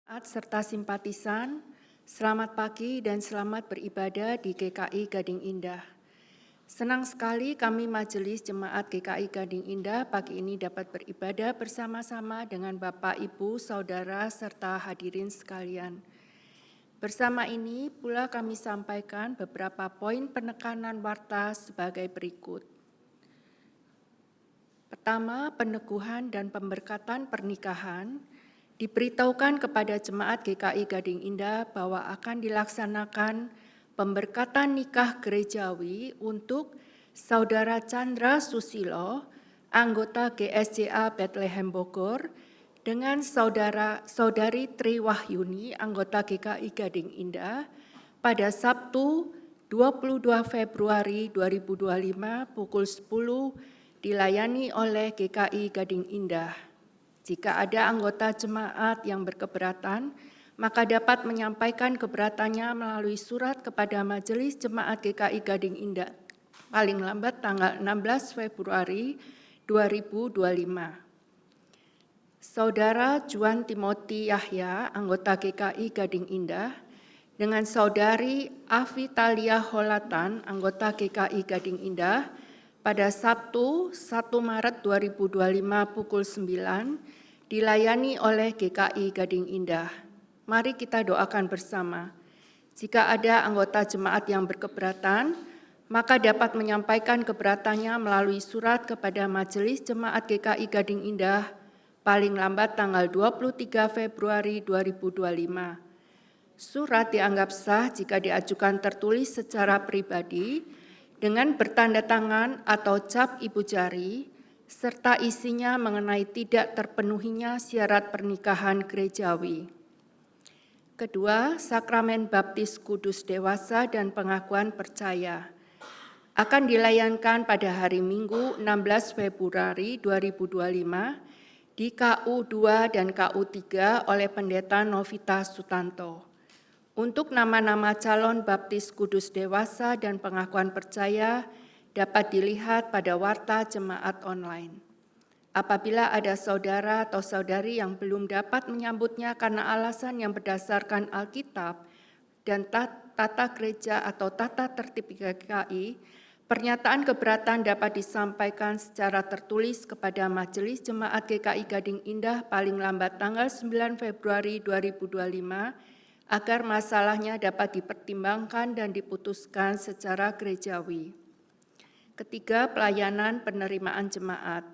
Serta simpatisan, selamat pagi dan selamat beribadah di GKI Gading Indah. Senang sekali kami Majelis Jemaat GKI Gading Indah pagi ini dapat beribadah bersama-sama dengan Bapak, Ibu, Saudara, serta hadirin sekalian. Bersama ini pula kami sampaikan beberapa poin penekanan warta sebagai berikut. Pertama, peneguhan dan pemberkatan pernikahan. Diberitahukan kepada Jemaat GKI Gading Indah bahwa akan dilaksanakan pemberkatan nikah gerejawi untuk Saudara Chandra Susilo, anggota GSJA Bethlehem Bogor, dengan Saudari Tri Wahyuni, anggota GKI Gading Indah, pada Sabtu 22 Februari 2025 pukul 10 dilayani oleh GKI Gading Indah. Jika ada anggota jemaat yang berkeberatan, maka dapat menyampaikan keberatannya melalui surat kepada Majelis Jemaat GKI Gading Indah, paling lambat tanggal 16 Februari 2025. Saudara Juan Timothy Yahya, anggota GKI Gading Indah, dengan Saudari Afitalia Holatan, anggota GKI Gading Indah, pada Sabtu 1 Maret 2025 pukul 9, dilayani oleh GKI Gading Indah. Mari kita doakan bersama. Jika ada anggota jemaat yang berkeberatan, maka dapat menyampaikan keberatannya melalui surat kepada Majelis Jemaat GKI Gading Indah paling lambat tanggal 23 Februari 2025. Surat dianggap sah jika diajukan tertulis secara pribadi dengan bertanda tangan atau cap ibu jari, serta isinya mengenai tidak terpenuhinya syarat pernikahan gerejawi. Kedua, sakramen baptis kudus dewasa dan pengakuan percaya akan dilayankan pada hari Minggu 16 Februari 2025 di KU 2 dan KU 3 oleh Pendeta Novita Sutanto. Untuk nama-nama calon baptis kudus dewasa dan pengakuan percaya dapat dilihat pada warta jemaat online. Apabila ada saudara atau saudari yang belum dapat menyambutnya karena alasan yang berdasarkan Alkitab dan tata gereja atau tata tertib GKI, pernyataan keberatan dapat disampaikan secara tertulis kepada Majelis Jemaat GKI Gading Indah paling lambat tanggal 9 Februari 2025 agar masalahnya dapat dipertimbangkan dan diputuskan secara gerejawi. Ketiga, pelayanan penerimaan jemaat.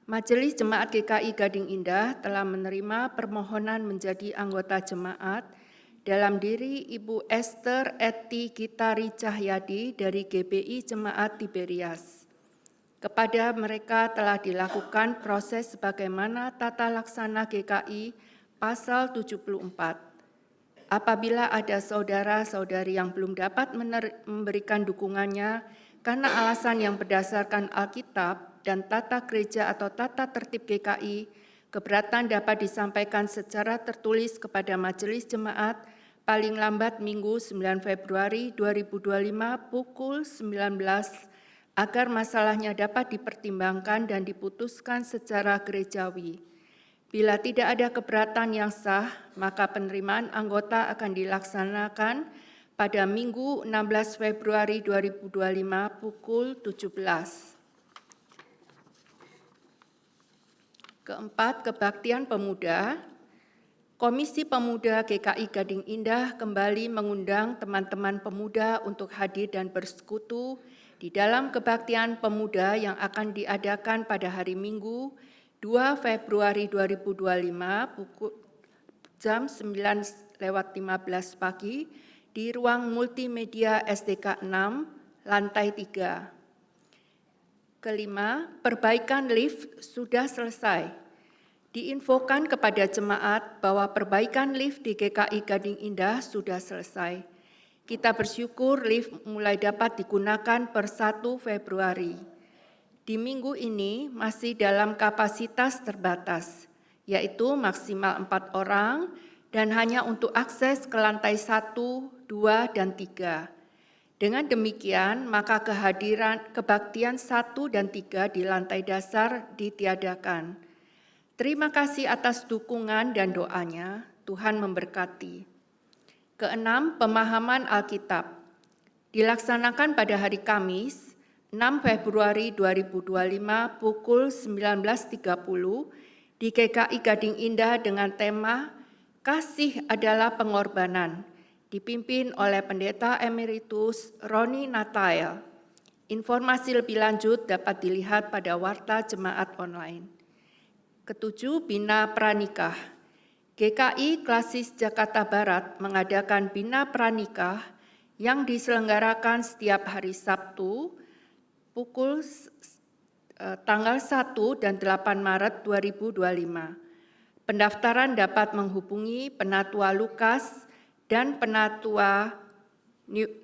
Majelis Jemaat GKI Gading Indah telah menerima permohonan menjadi anggota jemaat dalam diri Ibu Esther Eti Gitari Cahyadi dari GBI Jemaat Tiberias. Kepada mereka telah dilakukan proses sebagaimana tata laksana GKI pasal 74. Apabila ada saudara-saudari yang belum dapat memberikan dukungannya karena alasan yang berdasarkan Alkitab dan tata gereja atau tata tertib GKI, keberatan dapat disampaikan secara tertulis kepada Majelis Jemaat paling lambat Minggu 9 Februari 2025 pukul 19 agar masalahnya dapat dipertimbangkan dan diputuskan secara gerejawi. Bila tidak ada keberatan yang sah, maka penerimaan anggota akan dilaksanakan pada Minggu 16 Februari 2025 pukul 17. Keempat, kebaktian pemuda. Komisi Pemuda GKI Gading Indah kembali mengundang teman-teman pemuda untuk hadir dan bersekutu di dalam kebaktian pemuda yang akan diadakan pada hari Minggu 2 Februari 2025 pukul jam 9.15 pagi di ruang multimedia SDK 6, lantai 3. Kelima, perbaikan lift sudah selesai. Diinfokan kepada jemaat bahwa perbaikan lift di GKI Gading Indah sudah selesai. Kita bersyukur lift mulai dapat digunakan per 1 Februari. Di minggu ini masih dalam kapasitas terbatas, yaitu maksimal 4 orang dan hanya untuk akses ke lantai 1, 2, dan 3. Dengan demikian, maka kehadiran kebaktian 1 dan 3 di lantai dasar ditiadakan. Terima kasih atas dukungan dan doanya. Tuhan memberkati. Keenam, pemahaman Alkitab. Dilaksanakan pada hari Kamis, 6 Februari 2025 pukul 19.30 di GKI Gading Indah dengan tema Kasih adalah Pengorbanan, dipimpin oleh Pendeta Emeritus Roni Natael. Informasi lebih lanjut dapat dilihat pada Warta Jemaat Online. Ketujuh, Bina Pranikah. GKI Klasis Jakarta Barat mengadakan Bina Pranikah yang diselenggarakan setiap hari Sabtu pukul tanggal 1 dan 8 Maret 2025. Pendaftaran dapat menghubungi Penatua Lukas dan Penatua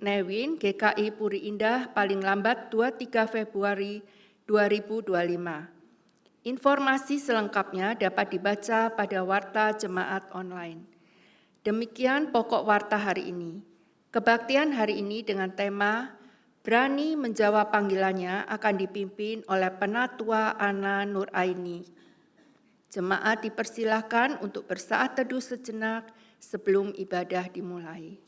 Newin GKI Puri Indah paling lambat 23 Februari 2025. Informasi selengkapnya dapat dibaca pada Warta Jemaat Online. Demikian pokok warta hari ini. Kebaktian hari ini dengan tema Berani Menjawab Panggilannya akan dipimpin oleh Penatua Ana Nuraini. Jemaat dipersilahkan untuk bersaat teduh sejenak sebelum ibadah dimulai.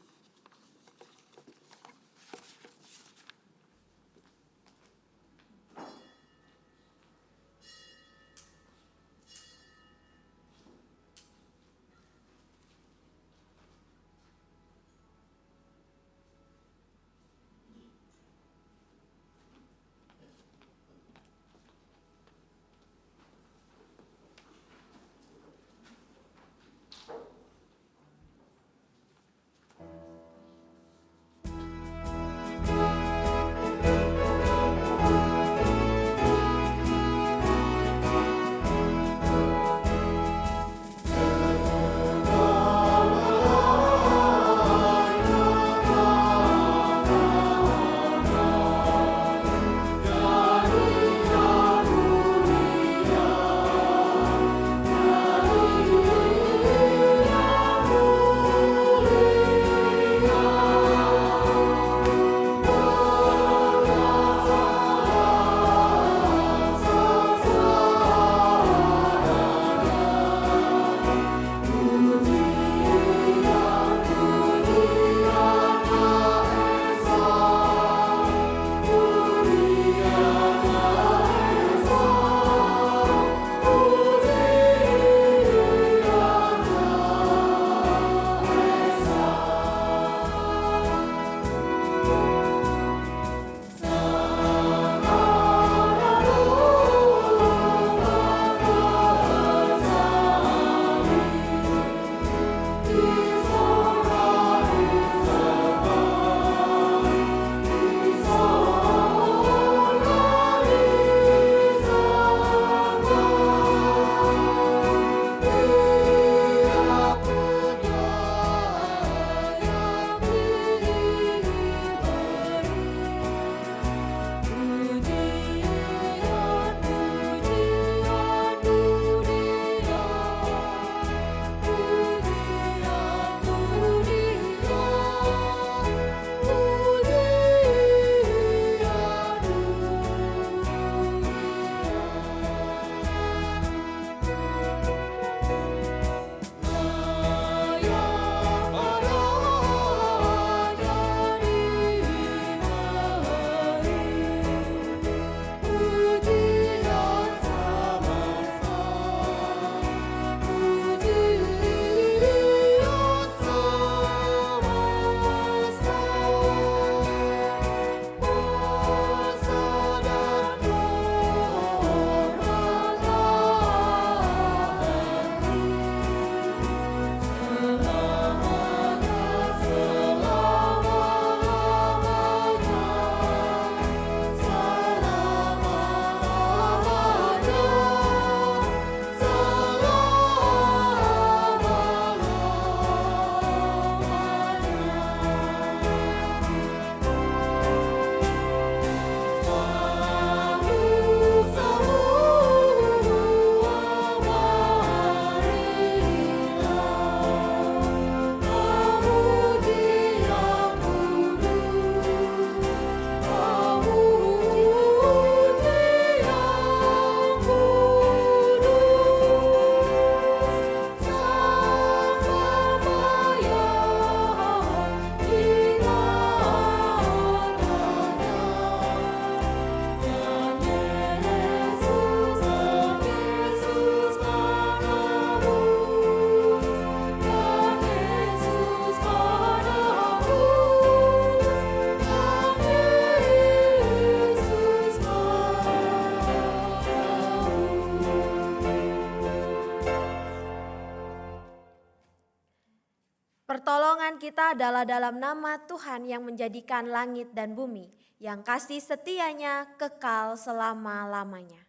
kita adalah dalam nama Tuhan yang menjadikan langit dan bumi, yang kasih setianya kekal selama-lamanya.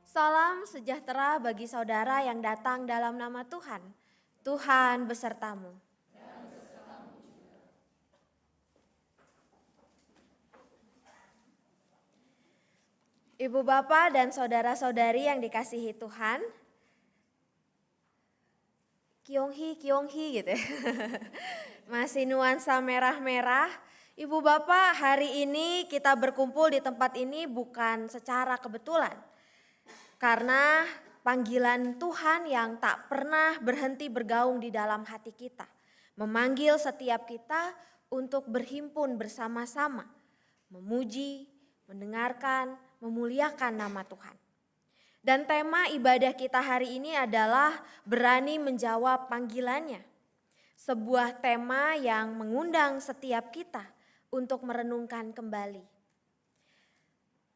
Salam sejahtera bagi saudara yang datang dalam nama Tuhan. Tuhan besertamu. Ibu bapak dan saudara-saudari yang dikasihi Tuhan, Kyonghi gitu ya. Masih nuansa merah-merah. Ibu bapak, hari ini kita berkumpul di tempat ini bukan secara kebetulan. Karena panggilan Tuhan yang tak pernah berhenti bergaung di dalam hati kita. Memanggil setiap kita untuk berhimpun bersama-sama. Memuji, mendengarkan, memuliakan nama Tuhan. Dan tema ibadah kita hari ini adalah berani menjawab panggilannya. Sebuah tema yang mengundang setiap kita untuk merenungkan kembali.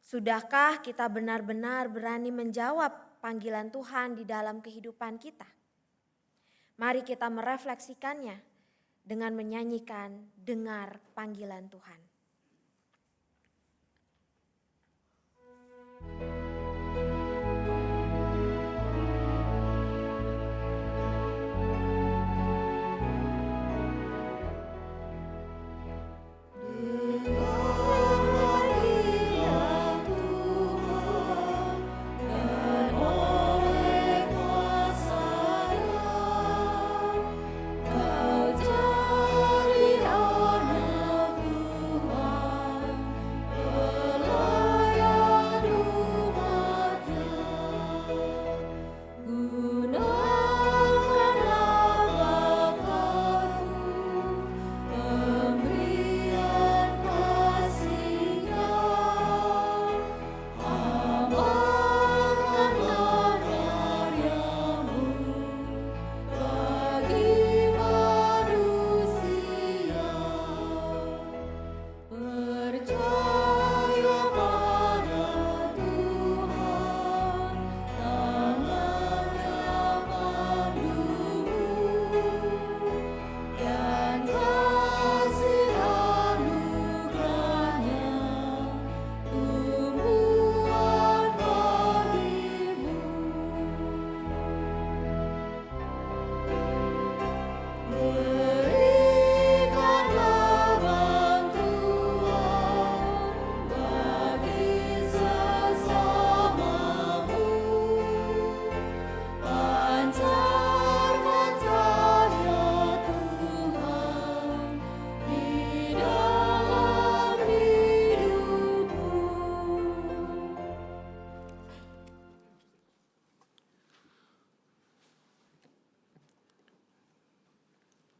Sudahkah kita benar-benar berani menjawab panggilan Tuhan di dalam kehidupan kita? Mari kita merefleksikannya dengan menyanyikan "Dengar Panggilan Tuhan".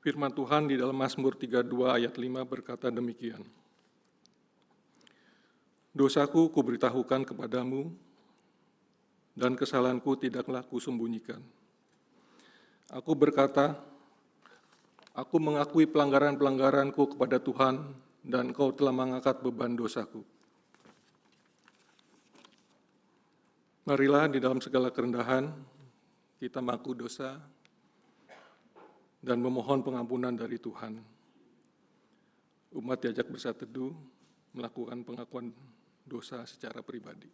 Firman Tuhan di dalam Mazmur 32 ayat 5 berkata demikian. Dosaku kuberitahukan kepadamu, dan kesalahanku tidaklah kusembunyikan. Aku berkata, aku mengakui pelanggaran-pelanggaranku kepada Tuhan, dan Engkau telah mengangkat beban dosaku. Marilah di dalam segala kerendahan, kita mengaku dosa, dan memohon pengampunan dari Tuhan. Umat diajak bersatu teduh melakukan pengakuan dosa secara pribadi.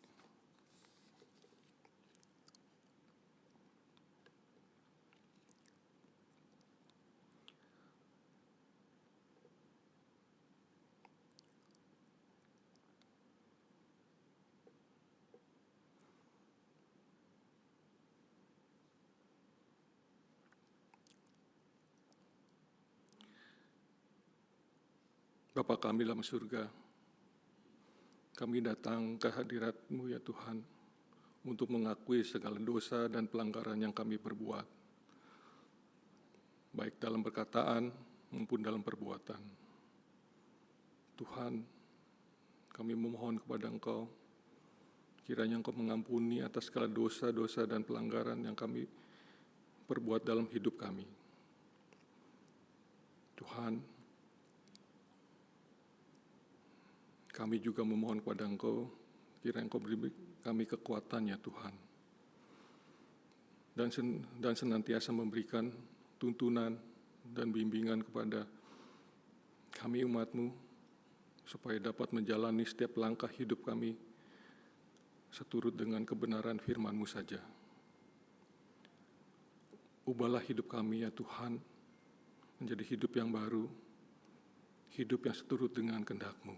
Bapa kami dalam surga, kami datang ke hadirat-Mu ya Tuhan, untuk mengakui segala dosa dan pelanggaran yang kami perbuat, baik dalam perkataan maupun dalam perbuatan. Tuhan, kami memohon kepada Engkau, kiranya Engkau mengampuni atas segala dosa-dosa dan pelanggaran yang kami perbuat dalam hidup kami. Tuhan, kami juga memohon kepada Engkau, kiranya Engkau beri kami kekuatan ya Tuhan, dan senantiasa memberikan tuntunan dan bimbingan kepada kami umat-Mu, supaya dapat menjalani setiap langkah hidup kami seturut dengan kebenaran firman-Mu saja. Ubahlah hidup kami ya Tuhan, menjadi hidup yang baru, hidup yang seturut dengan kehendak-Mu.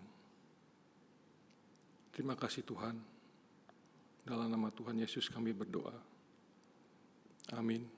Terima kasih Tuhan, dalam nama Tuhan Yesus kami berdoa. Amin.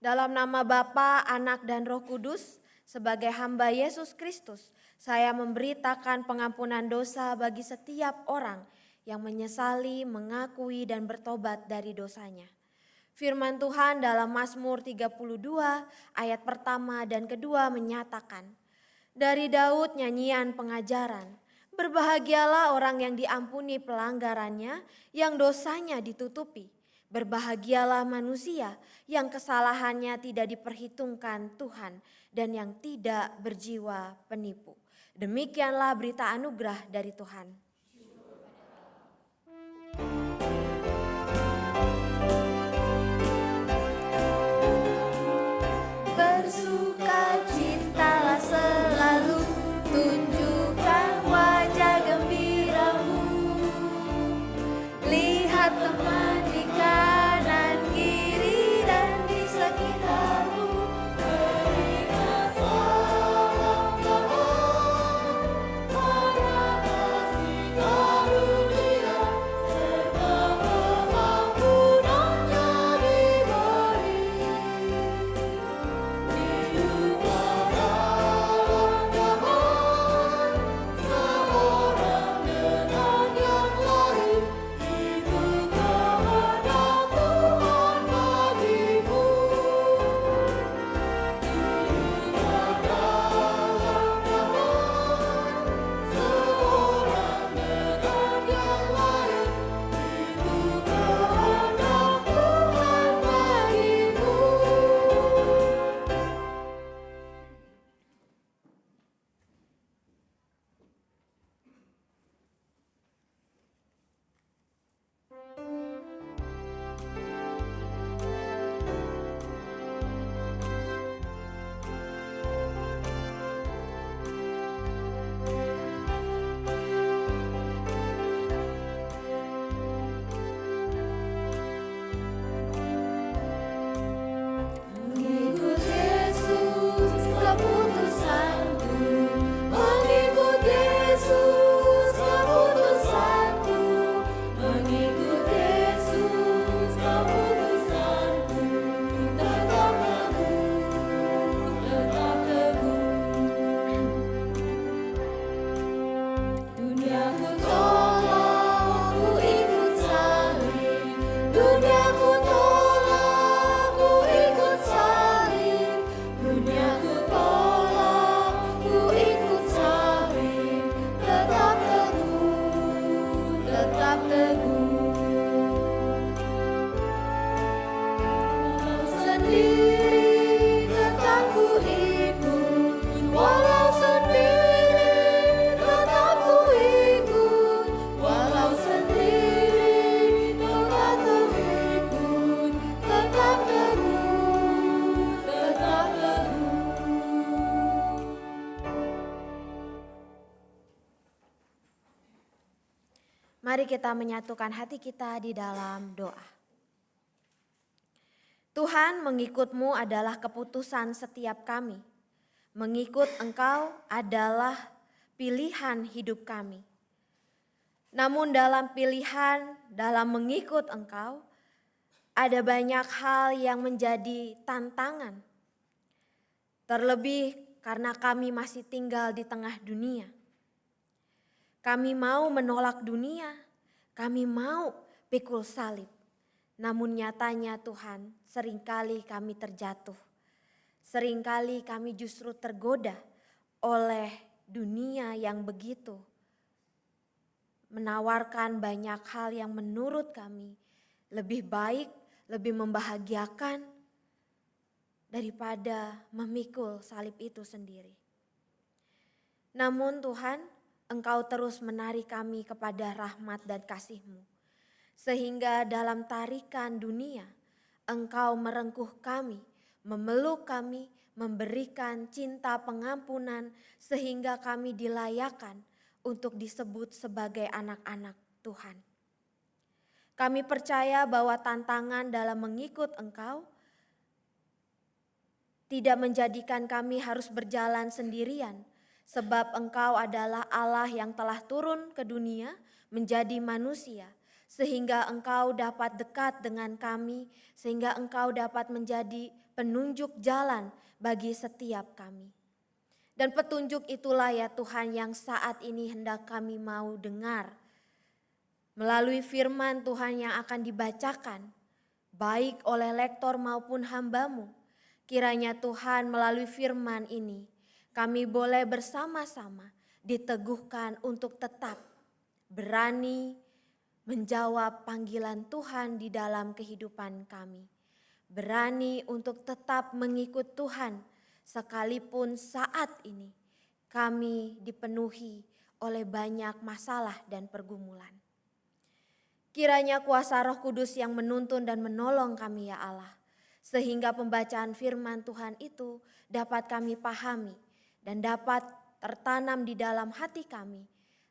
Dalam nama Bapa, Anak, dan Roh Kudus, sebagai hamba Yesus Kristus, saya memberitakan pengampunan dosa bagi setiap orang yang menyesali, mengakui, dan bertobat dari dosanya. Firman Tuhan dalam Mazmur 32 ayat pertama dan kedua menyatakan, dari Daud nyanyian pengajaran, berbahagialah orang yang diampuni pelanggarannya, yang dosanya ditutupi. Berbahagialah manusia yang kesalahannya tidak diperhitungkan Tuhan dan yang tidak berjiwa penipu. Demikianlah berita anugerah dari Tuhan. Bersukacitalah selalu, tunjukkan wajah gembiramu. Lihat teman di kanan kiri dan di sekitarmu, berikan salam Tuhan para kasih Mari kita menyatukan hati kita di dalam doa. Tuhan, mengikut-Mu adalah keputusan setiap kami. Mengikut Engkau adalah pilihan hidup kami. Namun dalam pilihan, dalam mengikut Engkau, ada banyak hal yang menjadi tantangan. Terlebih karena kami masih tinggal di tengah dunia. Kami mau menolak dunia, kami mau pikul salib. Namun nyatanya Tuhan, seringkali kami terjatuh. Seringkali kami justru tergoda oleh dunia yang begitu menawarkan banyak hal yang menurut kami lebih baik, lebih membahagiakan daripada memikul salib itu sendiri. Namun Tuhan, Engkau terus menarik kami kepada rahmat dan kasih-Mu. Sehingga dalam tarikan dunia, Engkau merengkuh kami, memeluk kami, memberikan cinta pengampunan sehingga kami dilayakan untuk disebut sebagai anak-anak Tuhan. Kami percaya bahwa tantangan dalam mengikut Engkau tidak menjadikan kami harus berjalan sendirian, sebab Engkau adalah Allah yang telah turun ke dunia menjadi manusia, sehingga Engkau dapat dekat dengan kami, sehingga Engkau dapat menjadi penunjuk jalan bagi setiap kami. Dan petunjuk itulah ya Tuhan yang saat ini hendak kami mau dengar. Melalui firman Tuhan yang akan dibacakan, baik oleh lektor maupun hamba-Mu. Kiranya Tuhan melalui firman ini, kami boleh bersama-sama diteguhkan untuk tetap berani menjawab panggilan Tuhan di dalam kehidupan kami. Berani untuk tetap mengikut Tuhan sekalipun saat ini kami dipenuhi oleh banyak masalah dan pergumulan. Kiranya kuasa Roh Kudus yang menuntun dan menolong kami ya Allah, sehingga pembacaan firman Tuhan itu dapat kami pahami dan dapat tertanam di dalam hati kami,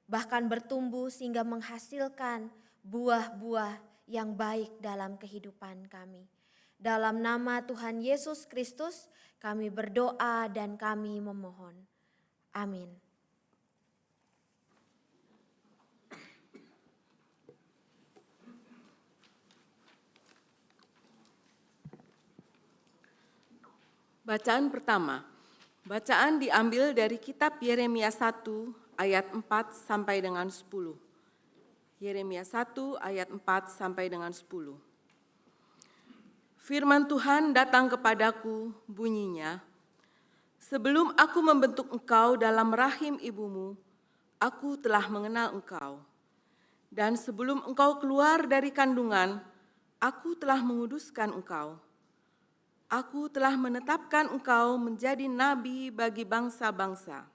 bahkan bertumbuh sehingga menghasilkan buah-buah yang baik dalam kehidupan kami. Dalam nama Tuhan Yesus Kristus kami berdoa dan kami memohon. Amin. Bacaan pertama. Bacaan diambil dari kitab Yeremia 1 ayat 4 sampai dengan 10. Yeremia 1 ayat 4 sampai dengan 10. Firman Tuhan datang kepadaku, bunyinya, sebelum aku membentuk engkau dalam rahim ibumu, aku telah mengenal engkau. Dan sebelum engkau keluar dari kandungan, aku telah menguduskan engkau. Aku telah menetapkan engkau menjadi nabi bagi bangsa-bangsa.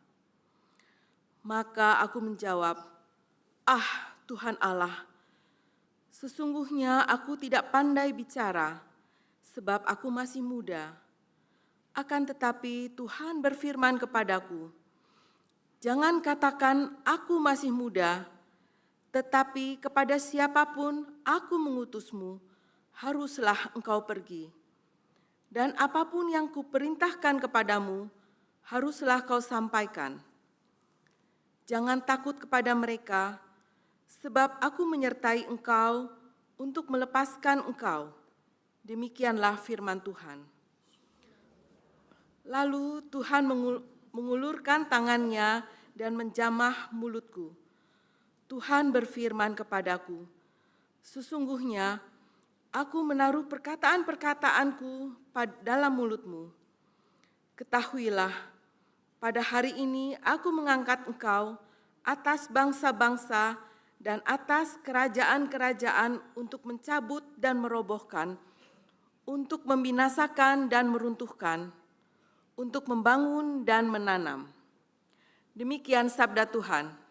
Maka aku menjawab, ah Tuhan Allah, sesungguhnya aku tidak pandai bicara, sebab aku masih muda. Akan tetapi Tuhan berfirman kepadaku, jangan katakan aku masih muda, tetapi kepada siapapun aku mengutusmu, haruslah engkau pergi. Dan apapun yang kuperintahkan kepadamu, haruslah kau sampaikan. Jangan takut kepada mereka, sebab aku menyertai engkau untuk melepaskan engkau. Demikianlah firman Tuhan. Lalu Tuhan mengulurkan tangannya dan menjamah mulutku. Tuhan berfirman kepadaku, sesungguhnya aku menaruh perkataan-perkataanku dalam mulutmu. Ketahuilah, pada hari ini aku mengangkat engkau atas bangsa-bangsa dan atas kerajaan-kerajaan untuk mencabut dan merobohkan, untuk membinasakan dan meruntuhkan, untuk membangun dan menanam. Demikian sabda Tuhan.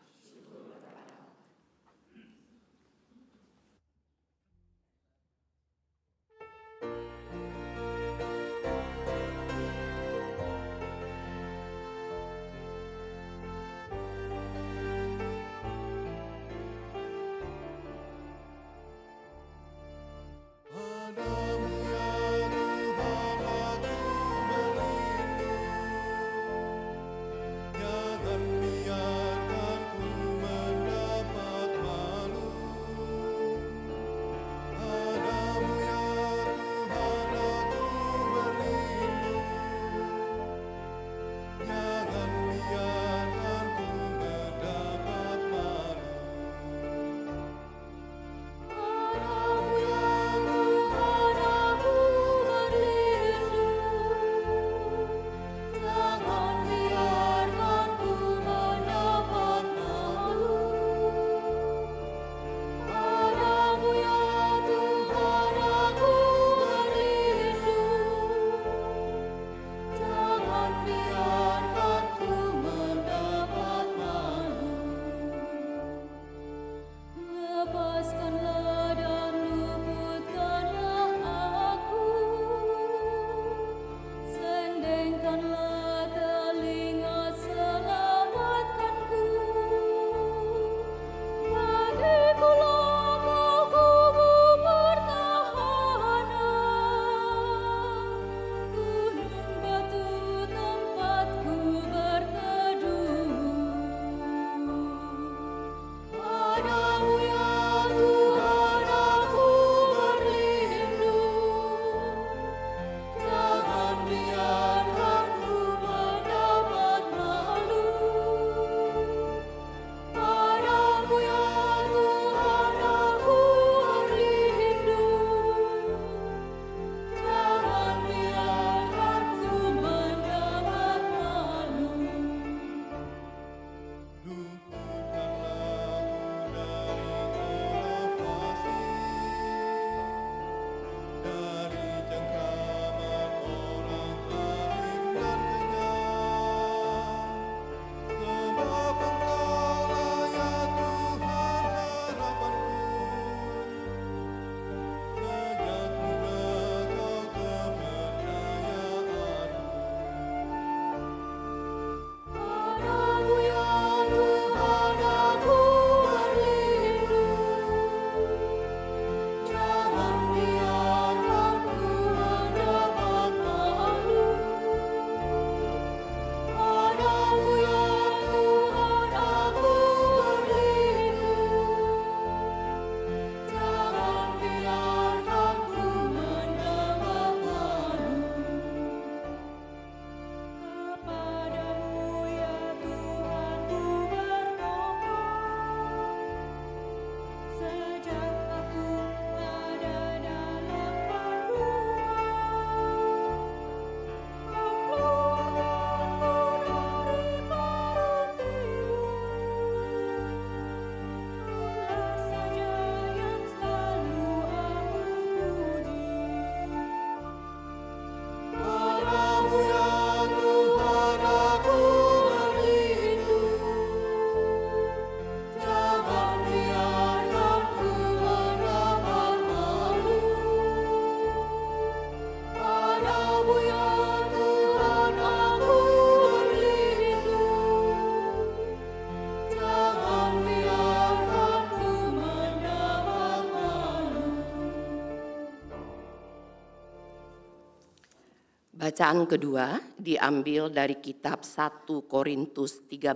Bacaan kedua diambil dari kitab 1 Korintus 13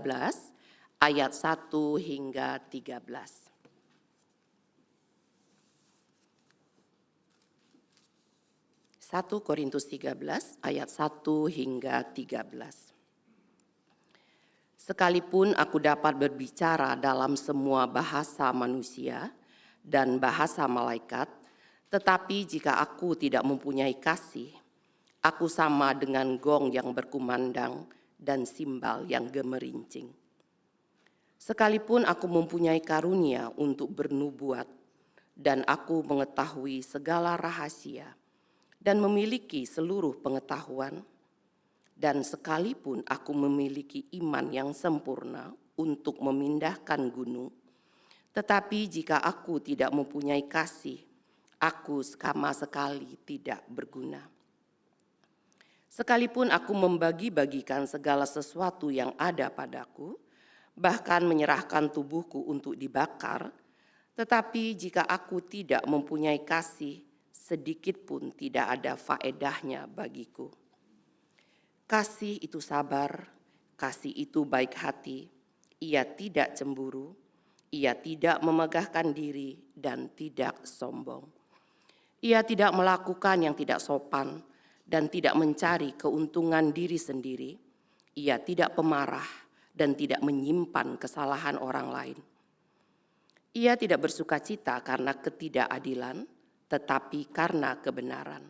ayat 1 hingga 13. 1 Korintus 13 ayat 1 hingga 13. Sekalipun aku dapat berbicara dalam semua bahasa manusia dan bahasa malaikat, tetapi jika aku tidak mempunyai kasih, aku sama dengan gong yang berkumandang dan simbal yang gemerincing. Sekalipun aku mempunyai karunia untuk bernubuat dan aku mengetahui segala rahasia dan memiliki seluruh pengetahuan, dan sekalipun aku memiliki iman yang sempurna untuk memindahkan gunung, tetapi jika aku tidak mempunyai kasih, aku sama sekali tidak berguna. Sekalipun aku membagi-bagikan segala sesuatu yang ada padaku, bahkan menyerahkan tubuhku untuk dibakar, tetapi jika aku tidak mempunyai kasih, sedikit pun tidak ada faedahnya bagiku. Kasih itu sabar, kasih itu baik hati, ia tidak cemburu, ia tidak memegahkan diri dan tidak sombong. Ia tidak melakukan yang tidak sopan dan tidak mencari keuntungan diri sendiri. Ia tidak pemarah dan tidak menyimpan kesalahan orang lain. Ia tidak bersukacita karena ketidakadilan, tetapi karena kebenaran.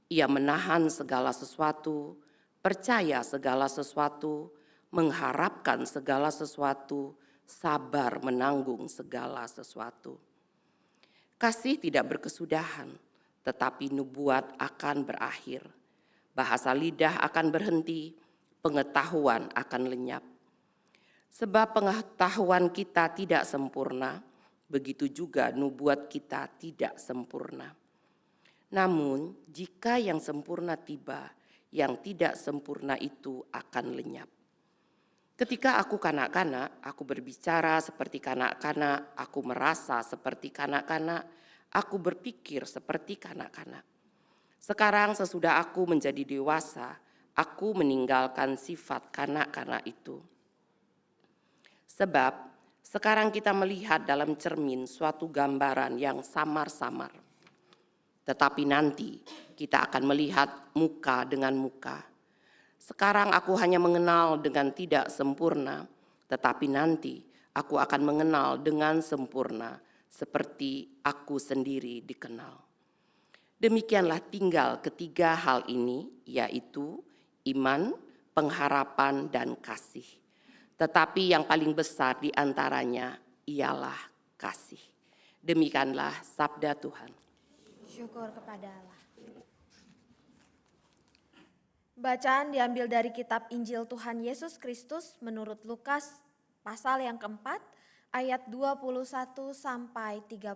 Ia menahan segala sesuatu, percaya segala sesuatu, mengharapkan segala sesuatu, sabar menanggung segala sesuatu. Kasih tidak berkesudahan, tetapi nubuat akan berakhir. Bahasa lidah akan berhenti, pengetahuan akan lenyap. Sebab pengetahuan kita tidak sempurna, begitu juga nubuat kita tidak sempurna. Namun, jika yang sempurna tiba, yang tidak sempurna itu akan lenyap. Ketika aku kanak-kanak, aku berbicara seperti kanak-kanak, aku merasa seperti kanak-kanak, aku berpikir seperti kanak-kanak. Sekarang sesudah aku menjadi dewasa, aku meninggalkan sifat kanak-kanak itu. Sebab sekarang kita melihat dalam cermin suatu gambaran yang samar-samar. Tetapi nanti kita akan melihat muka dengan muka. Sekarang aku hanya mengenal dengan tidak sempurna, tetapi nanti aku akan mengenal dengan sempurna seperti aku sendiri dikenal. Demikianlah tinggal ketiga hal ini, yaitu iman, pengharapan, dan kasih. Tetapi yang paling besar di antaranya ialah kasih. Demikianlah sabda Tuhan. Syukur kepada Allah. Bacaan diambil dari kitab Injil Tuhan Yesus Kristus menurut Lukas pasal yang keempat ayat 21 sampai 30.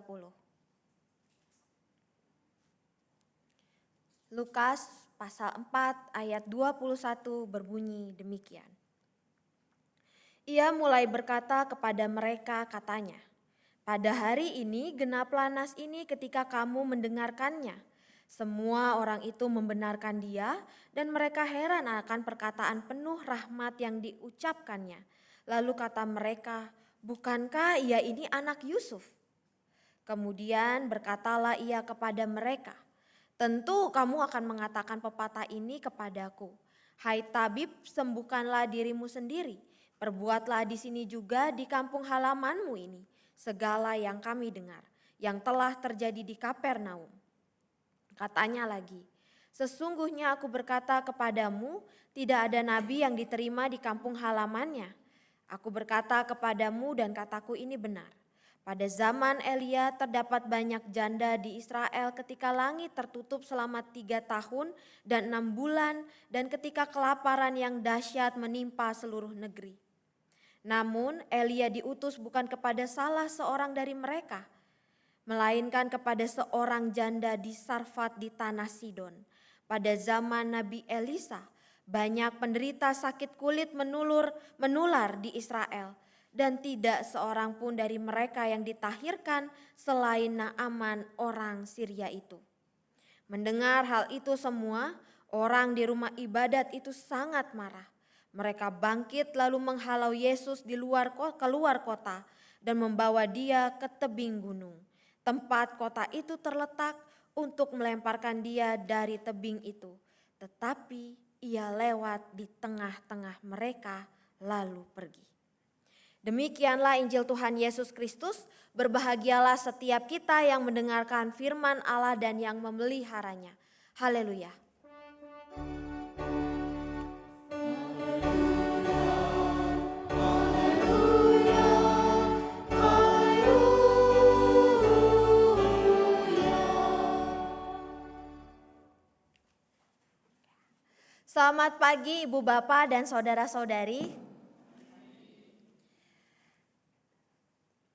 Lukas pasal 4 ayat 21 berbunyi demikian. Ia mulai berkata kepada mereka katanya, pada hari ini genaplah nas ini ketika kamu mendengarkannya. Semua orang itu membenarkan dia dan mereka heran akan perkataan penuh rahmat yang diucapkannya. Lalu kata mereka, bukankah ia ini anak Yusuf? Kemudian berkatalah ia kepada mereka, tentu kamu akan mengatakan pepatah ini kepadaku. Hai tabib, sembuhkanlah dirimu sendiri. Perbuatlah di sini juga di kampung halamanmu ini segala yang kami dengar, yang telah terjadi di Kapernaum. Katanya lagi, sesungguhnya aku berkata kepadamu, tidak ada nabi yang diterima di kampung halamannya. Aku berkata kepadamu dan kataku ini benar. Pada zaman Elia terdapat banyak janda di Israel ketika langit tertutup selama 3 tahun dan 6 bulan dan ketika kelaparan yang dahsyat menimpa seluruh negeri. Namun Elia diutus bukan kepada salah seorang dari mereka, melainkan kepada seorang janda di Sarfat di tanah Sidon. Pada zaman Nabi Elisa, banyak penderita sakit kulit menular di Israel, dan tidak seorang pun dari mereka yang ditahirkan selain Naaman orang Syria itu. Mendengar hal itu semua, Orang di rumah ibadat itu sangat marah. Mereka bangkit lalu menghalau Yesus keluar kota dan membawa dia ke tebing gunung. Tempat kota itu terletak untuk melemparkan dia dari tebing itu. Tetapi ia lewat di tengah-tengah mereka lalu pergi. Demikianlah Injil Tuhan Yesus Kristus. Berbahagialah setiap kita yang mendengarkan firman Allah dan yang memeliharanya. Haleluya. Selamat pagi Ibu Bapak dan saudara-saudari.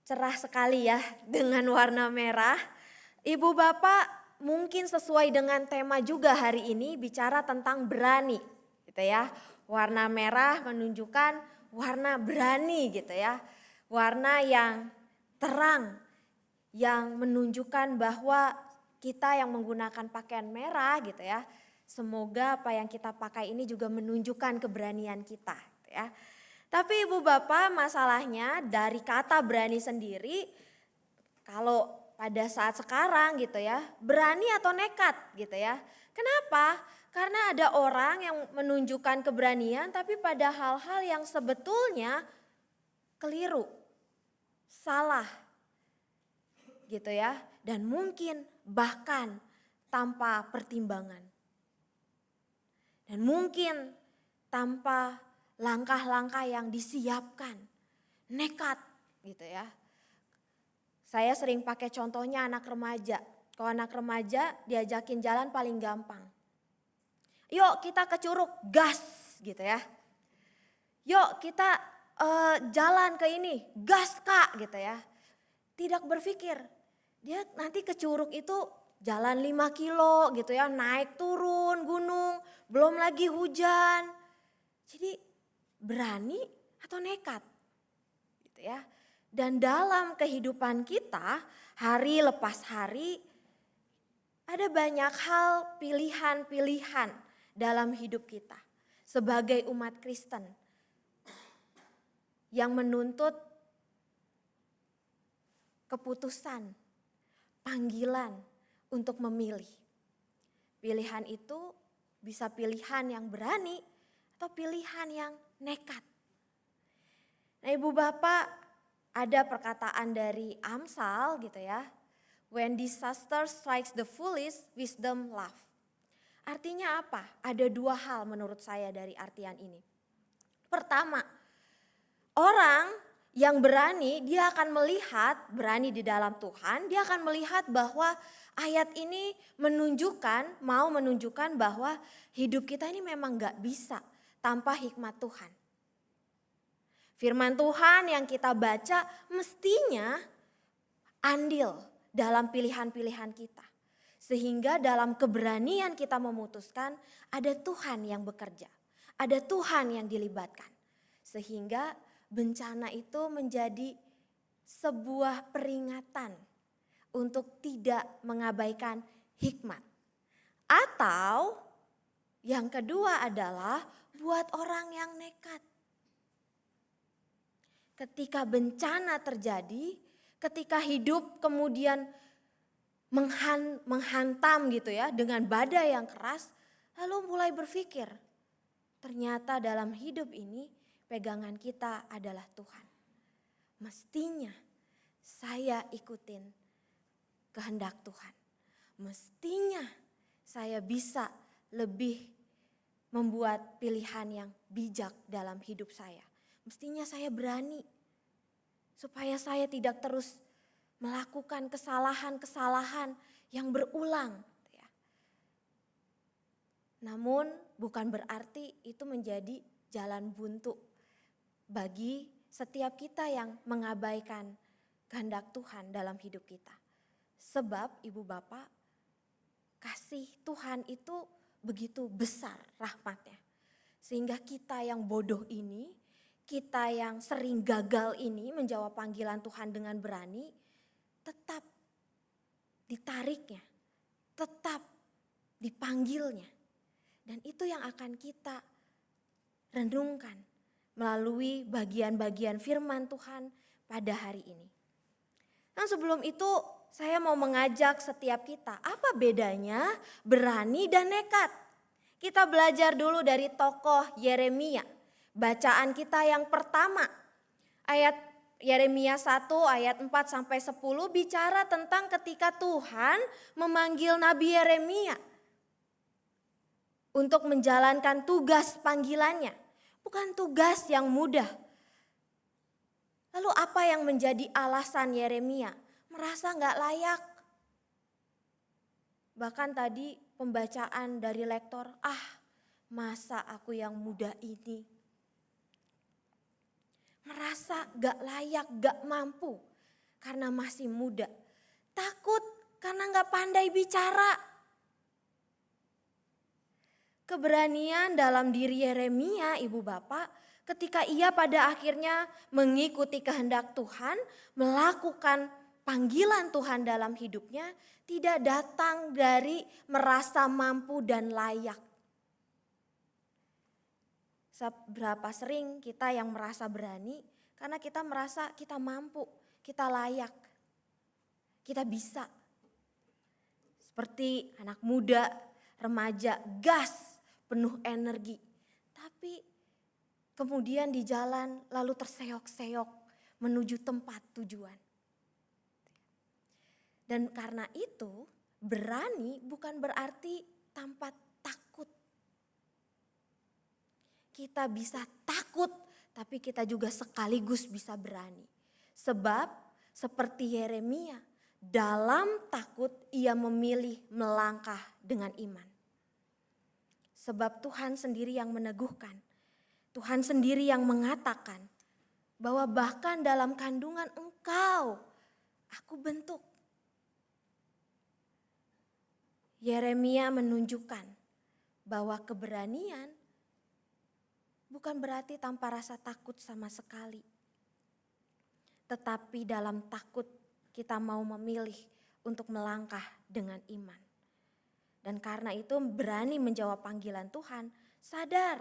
Cerah sekali ya dengan warna merah. Ibu Bapak mungkin sesuai dengan tema juga hari ini bicara tentang berani gitu ya. Warna merah menunjukkan warna berani gitu ya. Warna yang terang yang menunjukkan bahwa kita yang menggunakan pakaian merah gitu ya. Semoga apa yang kita pakai ini juga menunjukkan keberanian kita gitu ya. Tapi Ibu Bapak masalahnya dari kata berani sendiri kalau pada saat sekarang gitu ya, berani atau nekat gitu ya. Kenapa? Karena ada orang yang menunjukkan keberanian tapi pada hal-hal yang sebetulnya keliru, salah gitu ya. Dan mungkin bahkan tanpa pertimbangan. Dan mungkin tanpa langkah-langkah yang disiapkan, nekat gitu ya. Saya sering pakai contohnya anak remaja. Kalau anak remaja diajakin jalan paling gampang. Yuk kita ke Curug, gas gitu ya. Yuk kita jalan ke ini, gas Kak gitu ya. Tidak berpikir, dia nanti ke Curug itu jalan 5 kilo gitu ya, naik turun gunung, belum lagi hujan. Jadi berani atau nekat gitu ya. Dan dalam kehidupan kita hari lepas hari ada banyak hal pilihan-pilihan dalam hidup kita sebagai umat Kristen yang menuntut keputusan, panggilan untuk memilih. Pilihan itu bisa pilihan yang berani atau pilihan yang nekat. Nah Ibu Bapak, ada perkataan dari Amsal gitu ya. When disaster strikes the foolish, wisdom laugh. Artinya apa? Ada 2 hal menurut saya dari artian ini. Pertama, orang yang berani dia akan melihat, berani di dalam Tuhan, dia akan melihat bahwa ayat ini mau menunjukkan bahwa hidup kita ini memang gak bisa tanpa hikmat Tuhan. Firman Tuhan yang kita baca mestinya andil dalam pilihan-pilihan kita. Sehingga dalam keberanian kita memutuskan ada Tuhan yang bekerja. Ada Tuhan yang dilibatkan. Sehingga bencana itu menjadi sebuah peringatan untuk tidak mengabaikan hikmat. Atau yang kedua adalah buat orang yang nekat. Ketika bencana terjadi, ketika hidup kemudian menghantam gitu ya dengan badai yang keras, lalu mulai berpikir, ternyata dalam hidup ini pegangan kita adalah Tuhan. Mestinya saya ikutin kehendak Tuhan. Mestinya saya bisa lebih membuat pilihan yang bijak dalam hidup saya. Mestinya saya berani supaya saya tidak terus melakukan kesalahan-kesalahan yang berulang. Namun bukan berarti itu menjadi jalan buntu bagi setiap kita yang mengabaikan kehendak Tuhan dalam hidup kita. Sebab Ibu Bapak, kasih Tuhan itu begitu besar rahmatnya. Sehingga kita yang bodoh ini, kita yang sering gagal ini menjawab panggilan Tuhan dengan berani, tetap ditariknya, tetap dipanggilnya. Dan itu yang akan kita renungkan melalui bagian-bagian firman Tuhan pada hari ini. Nah, sebelum itu saya mau mengajak setiap kita, apa bedanya berani dan nekat? Kita belajar dulu dari tokoh Yeremia. Bacaan kita yang pertama, ayat Yeremia 1 ayat 4 sampai 10 bicara tentang ketika Tuhan memanggil Nabi Yeremia untuk menjalankan tugas panggilannya. Bukan tugas yang mudah. Lalu apa yang menjadi alasan Yeremia? Merasa gak layak. Bahkan tadi pembacaan dari lektor, masa aku yang muda ini. Merasa gak layak, gak mampu karena masih muda. Takut karena gak pandai bicara. Keberanian dalam diri Yeremia, ibu bapak, ketika ia pada akhirnya mengikuti kehendak Tuhan, melakukan panggilan Tuhan dalam hidupnya, tidak datang dari merasa mampu dan layak. Seberapa sering kita yang merasa berani karena kita merasa kita mampu, kita layak, kita bisa. Seperti anak muda, remaja, gas, penuh energi. Tapi kemudian di jalan lalu terseok-seok menuju tempat tujuan. Dan karena itu berani bukan berarti tanpa takut. Kita bisa takut tapi kita juga sekaligus bisa berani. Sebab seperti Yeremia, dalam takut ia memilih melangkah dengan iman. Sebab Tuhan sendiri yang meneguhkan, Tuhan sendiri yang mengatakan bahwa bahkan dalam kandungan engkau, aku bentuk. Yeremia menunjukkan bahwa keberanian bukan berarti tanpa rasa takut sama sekali. Tetapi dalam takut kita mau memilih untuk melangkah dengan iman. Dan karena itu berani menjawab panggilan Tuhan, sadar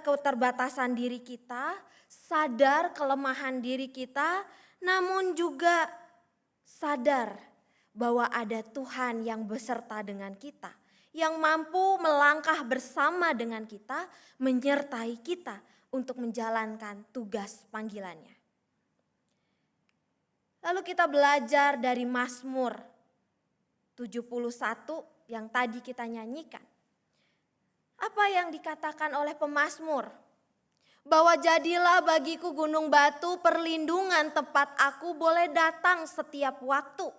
keterbatasan diri kita, sadar kelemahan diri kita, namun juga sadar bahwa ada Tuhan yang beserta dengan kita, yang mampu melangkah bersama dengan kita, menyertai kita untuk menjalankan tugas panggilannya. Lalu kita belajar dari Mazmur 71 yang tadi kita nyanyikan. Apa yang dikatakan oleh pemazmur? Bahwa jadilah bagiku gunung batu perlindungan tempat aku boleh datang setiap waktu.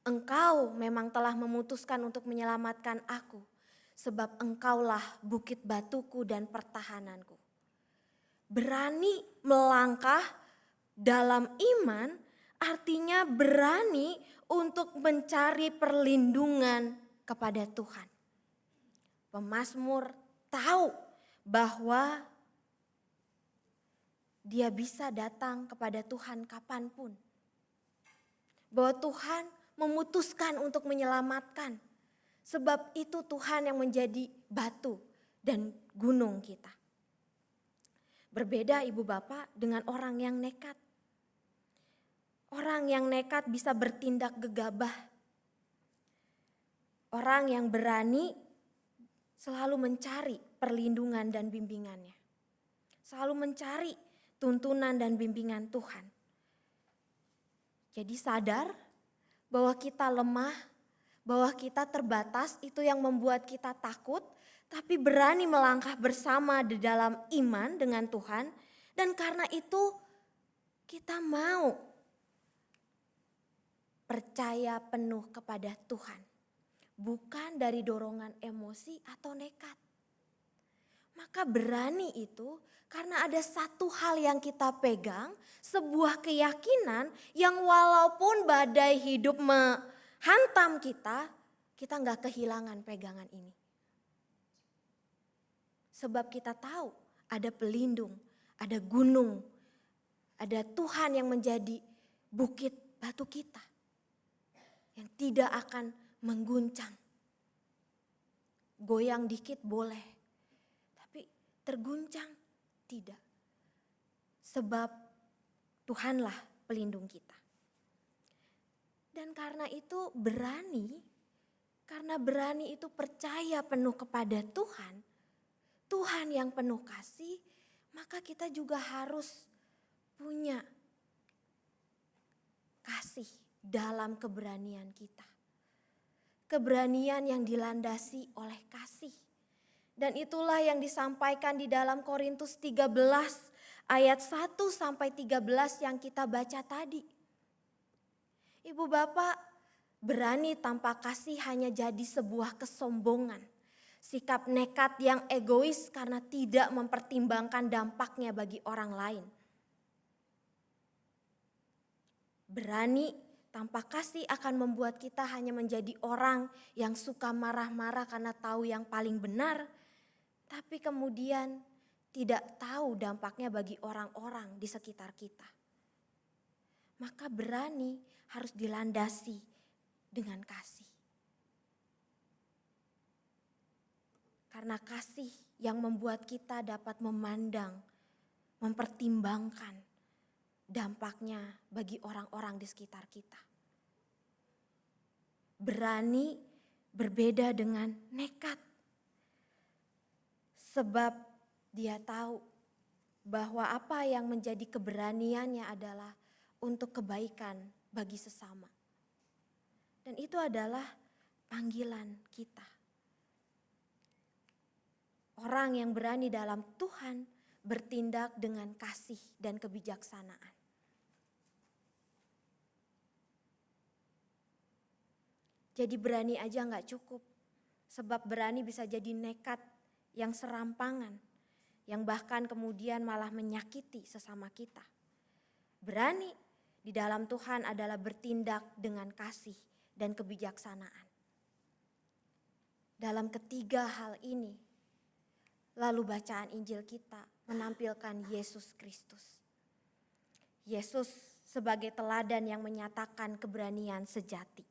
Engkau memang telah memutuskan untuk menyelamatkan aku, sebab engkaulah bukit batuku dan pertahananku. Berani melangkah dalam iman artinya berani untuk mencari perlindungan kepada Tuhan. Pemazmur tahu bahwa dia bisa datang kepada Tuhan kapanpun. Bahwa Tuhan memutuskan untuk menyelamatkan. Sebab itu Tuhan yang menjadi batu dan gunung kita. Berbeda ibu bapak dengan orang yang nekat. Orang yang nekat bisa bertindak gegabah. Orang yang berani selalu mencari perlindungan dan bimbingannya. Selalu mencari tuntunan dan bimbingan Tuhan. Jadi sadar bahwa kita lemah, bahwa kita terbatas, itu yang membuat kita takut. Tapi berani melangkah bersama di dalam iman dengan Tuhan. Dan karena itu kita mau percaya penuh kepada Tuhan. Bukan dari dorongan emosi atau nekat. Maka berani itu karena ada satu hal yang kita pegang. Sebuah keyakinan yang walaupun badai hidup menghantam kita gak kehilangan pegangan ini. Sebab kita tahu ada pelindung, ada gunung, ada Tuhan yang menjadi bukit batu kita. Yang tidak akan mengguncang. goyang dikit boleh, tapi terguncang tidak. Sebab Tuhanlah pelindung kita. Dan karena itu karena berani itu percaya penuh kepada Tuhan, Tuhan yang penuh kasih, maka kita juga harus punya kasih dalam keberanian kita. Keberanian yang dilandasi oleh kasih. Dan itulah yang disampaikan di dalam Korintus 13 ayat 1 sampai 13 yang kita baca tadi. Ibu bapak, berani tanpa kasih hanya jadi sebuah kesombongan. Sikap nekat yang egois karena tidak mempertimbangkan dampaknya bagi orang lain. Berani tanpa kasih akan membuat kita hanya menjadi orang yang suka marah-marah karena tahu yang paling benar, tapi kemudian tidak tahu dampaknya bagi orang-orang di sekitar kita. Maka berani harus dilandasi dengan kasih. Karena kasih yang membuat kita dapat memandang, mempertimbangkan dampaknya bagi orang-orang di sekitar kita. Berani berbeda dengan nekat. Sebab dia tahu bahwa apa yang menjadi keberaniannya adalah untuk kebaikan bagi sesama. Dan itu adalah panggilan kita. Orang yang berani dalam Tuhan bertindak dengan kasih dan kebijaksanaan. Jadi berani aja gak cukup, sebab berani bisa jadi nekat yang serampangan, yang bahkan kemudian malah menyakiti sesama kita. Berani di dalam Tuhan adalah bertindak dengan kasih dan kebijaksanaan. Dalam ketiga hal ini, lalu bacaan Injil kita menampilkan Yesus Kristus. Yesus sebagai teladan yang menyatakan keberanian sejati.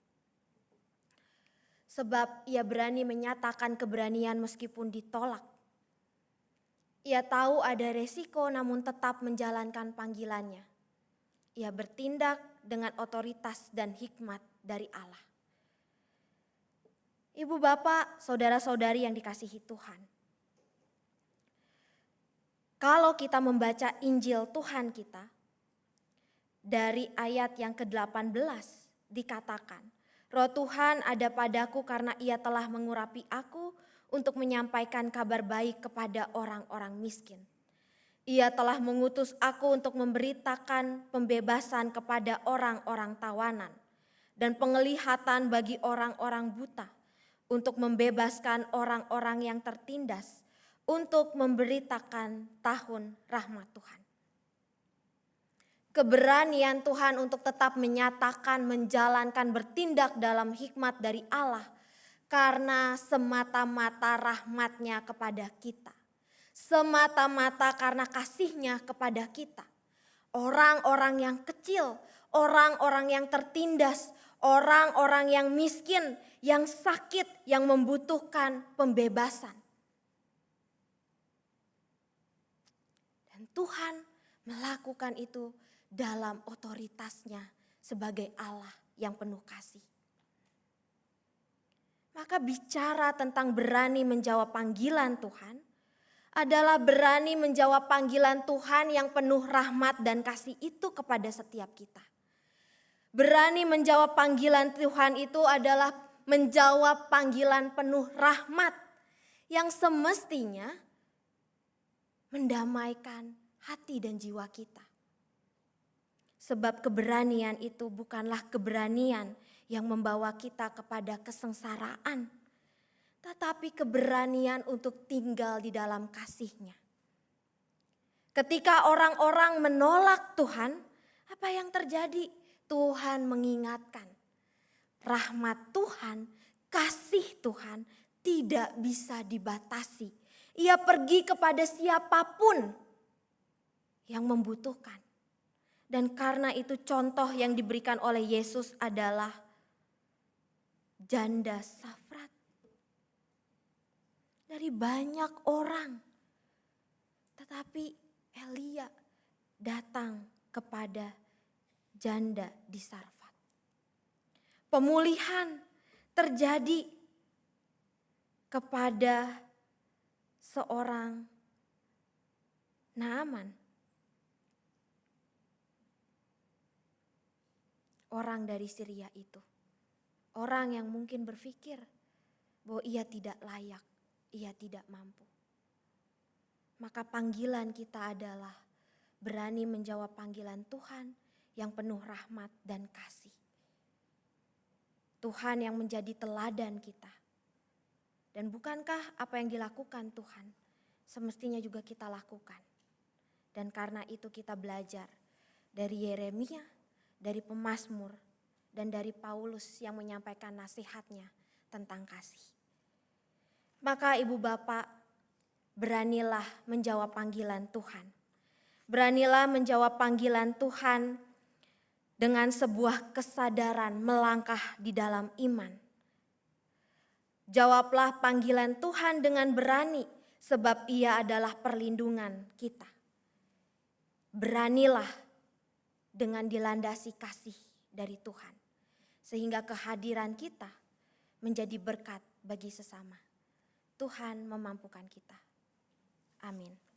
Sebab ia berani menyatakan keberanian meskipun ditolak. Ia tahu ada resiko namun tetap menjalankan panggilannya. Ia bertindak dengan otoritas dan hikmat dari Allah. Ibu bapak, saudara-saudari yang dikasihi Tuhan. Kalau kita membaca Injil Tuhan kita, dari ayat yang ke-18 dikatakan, Roh Tuhan ada padaku karena ia telah mengurapi aku untuk menyampaikan kabar baik kepada orang-orang miskin. Ia telah mengutus aku untuk memberitakan pembebasan kepada orang-orang tawanan dan penglihatan bagi orang-orang buta, untuk membebaskan orang-orang yang tertindas, untuk memberitakan tahun rahmat Tuhan. Keberanian Tuhan untuk tetap menyatakan, menjalankan, bertindak dalam hikmat dari Allah karena semata-mata rahmat-Nya kepada kita. Semata-mata karena kasih-Nya kepada kita. Orang-orang yang kecil, orang-orang yang tertindas, orang-orang yang miskin, yang sakit, yang membutuhkan pembebasan. Dan Tuhan melakukan itu dalam otoritasnya sebagai Allah yang penuh kasih. Maka bicara tentang berani menjawab panggilan Tuhan adalah berani menjawab panggilan Tuhan yang penuh rahmat dan kasih itu kepada setiap kita. Berani menjawab panggilan Tuhan itu adalah menjawab panggilan penuh rahmat yang semestinya mendamaikan hati dan jiwa kita. Sebab keberanian itu bukanlah keberanian yang membawa kita kepada kesengsaraan, tetapi keberanian untuk tinggal di dalam kasih-Nya. Ketika orang-orang menolak Tuhan, apa yang terjadi? Tuhan mengingatkan, rahmat Tuhan, kasih Tuhan tidak bisa dibatasi. Ia pergi kepada siapapun yang membutuhkan. Dan karena itu contoh yang diberikan oleh Yesus adalah janda Safrat. dari banyak orang. Tetapi Elia datang kepada janda di Sarfat. Pemulihan terjadi kepada seorang Naaman. Orang dari Syria itu. Orang yang mungkin berpikir bahwa ia tidak layak, ia tidak mampu. Maka panggilan kita adalah berani menjawab panggilan Tuhan yang penuh rahmat dan kasih. Tuhan yang menjadi teladan kita. Dan bukankah apa yang dilakukan Tuhan semestinya juga kita lakukan. Dan karena itu kita belajar dari Yeremia, dari pemazmur, dan dari Paulus yang menyampaikan nasihatnya tentang kasih. Maka ibu bapak, beranilah menjawab panggilan Tuhan. Beranilah menjawab panggilan Tuhan dengan sebuah kesadaran melangkah di dalam iman. Jawablah panggilan Tuhan dengan berani, sebab Ia adalah perlindungan kita. Beranilah dengan dilandasi kasih dari Tuhan, sehingga kehadiran kita menjadi berkat bagi sesama. Tuhan memampukan kita. Amin.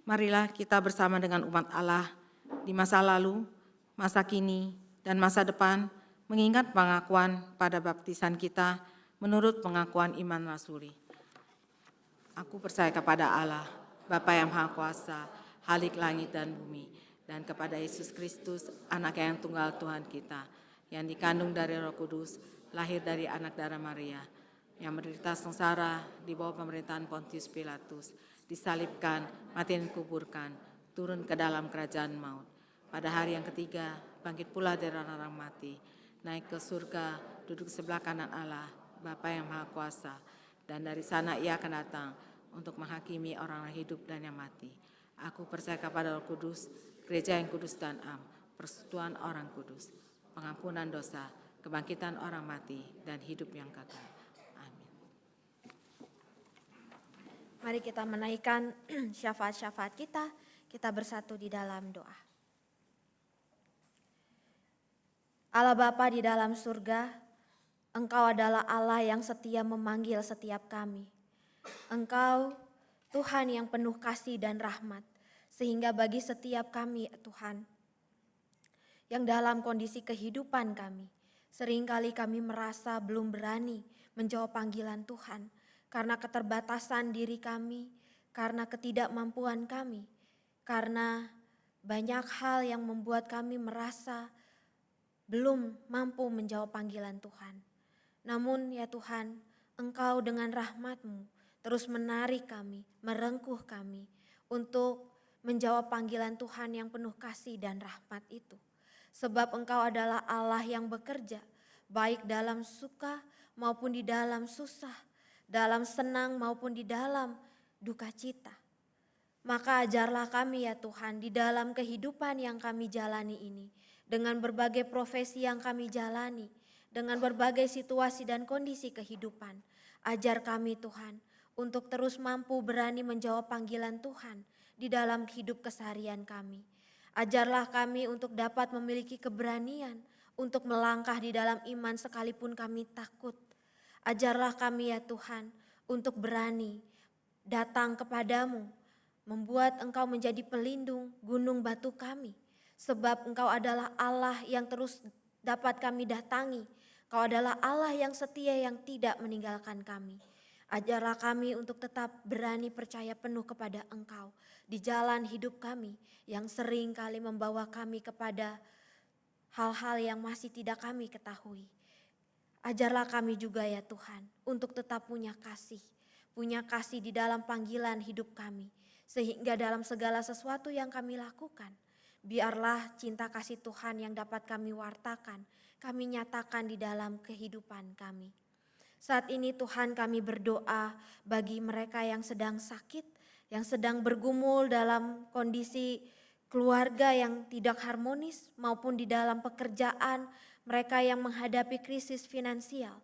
Marilah kita bersama dengan umat Allah di masa lalu, masa kini, dan masa depan mengingat pengakuan pada baptisan kita menurut pengakuan iman rasuli. Aku percaya kepada Allah, Bapa yang Maha Kuasa, Khalik langit dan bumi, dan kepada Yesus Kristus, Anak yang tunggal Tuhan kita, yang dikandung dari Roh Kudus, lahir dari anak darah Maria, yang menderita sengsara di bawah pemerintahan Pontius Pilatus, disalibkan, mati dan dikuburkan, turun ke dalam kerajaan maut. Pada hari yang ketiga, bangkit pula dari orang-orang mati, naik ke surga, duduk sebelah kanan Allah, Bapa yang Maha Kuasa, dan dari sana Ia akan datang untuk menghakimi orang yang hidup dan yang mati. Aku percaya kepada Roh Kudus, gereja yang kudus dan am, persekutuan orang kudus, pengampunan dosa, kebangkitan orang mati, dan hidup yang kekal. Amin. Mari kita menaikkan syafaat-syafaat kita bersatu di dalam doa. Allah Bapa di dalam surga, Engkau adalah Allah yang setia memanggil setiap kami. Engkau Tuhan yang penuh kasih dan rahmat, sehingga bagi setiap kami Tuhan, yang dalam kondisi kehidupan kami, seringkali kami merasa belum berani menjawab panggilan Tuhan, karena keterbatasan diri kami, karena ketidakmampuan kami, karena banyak hal yang membuat kami merasa belum mampu menjawab panggilan Tuhan. Namun ya Tuhan, Engkau dengan rahmat-Mu terus menarik kami, merengkuh kami untuk menjawab panggilan Tuhan yang penuh kasih dan rahmat itu. Sebab Engkau adalah Allah yang bekerja, baik dalam suka maupun di dalam susah, dalam senang maupun di dalam duka cita. Maka ajarlah kami ya Tuhan di dalam kehidupan yang kami jalani ini, dengan berbagai profesi yang kami jalani, dengan berbagai situasi dan kondisi kehidupan. Ajar kami Tuhan untuk terus mampu berani menjawab panggilan Tuhan di dalam hidup keseharian kami. Ajarlah kami untuk dapat memiliki keberanian untuk melangkah di dalam iman sekalipun kami takut. Ajarlah kami ya Tuhan untuk berani datang kepadamu, membuat Engkau menjadi pelindung gunung batu kami. Sebab Engkau adalah Allah yang terus dapat kami datangi. Engkau adalah Allah yang setia yang tidak meninggalkan kami. Ajarlah kami untuk tetap berani percaya penuh kepada Engkau di jalan hidup kami yang sering kali membawa kami kepada hal-hal yang masih tidak kami ketahui. Ajarlah kami juga ya Tuhan untuk tetap punya kasih di dalam panggilan hidup kami. Sehingga dalam segala sesuatu yang kami lakukan, biarlah cinta kasih Tuhan yang dapat kami wartakan, kami nyatakan di dalam kehidupan kami. Saat ini Tuhan kami berdoa bagi mereka yang sedang sakit, yang sedang bergumul dalam kondisi keluarga yang tidak harmonis maupun di dalam pekerjaan, mereka yang menghadapi krisis finansial.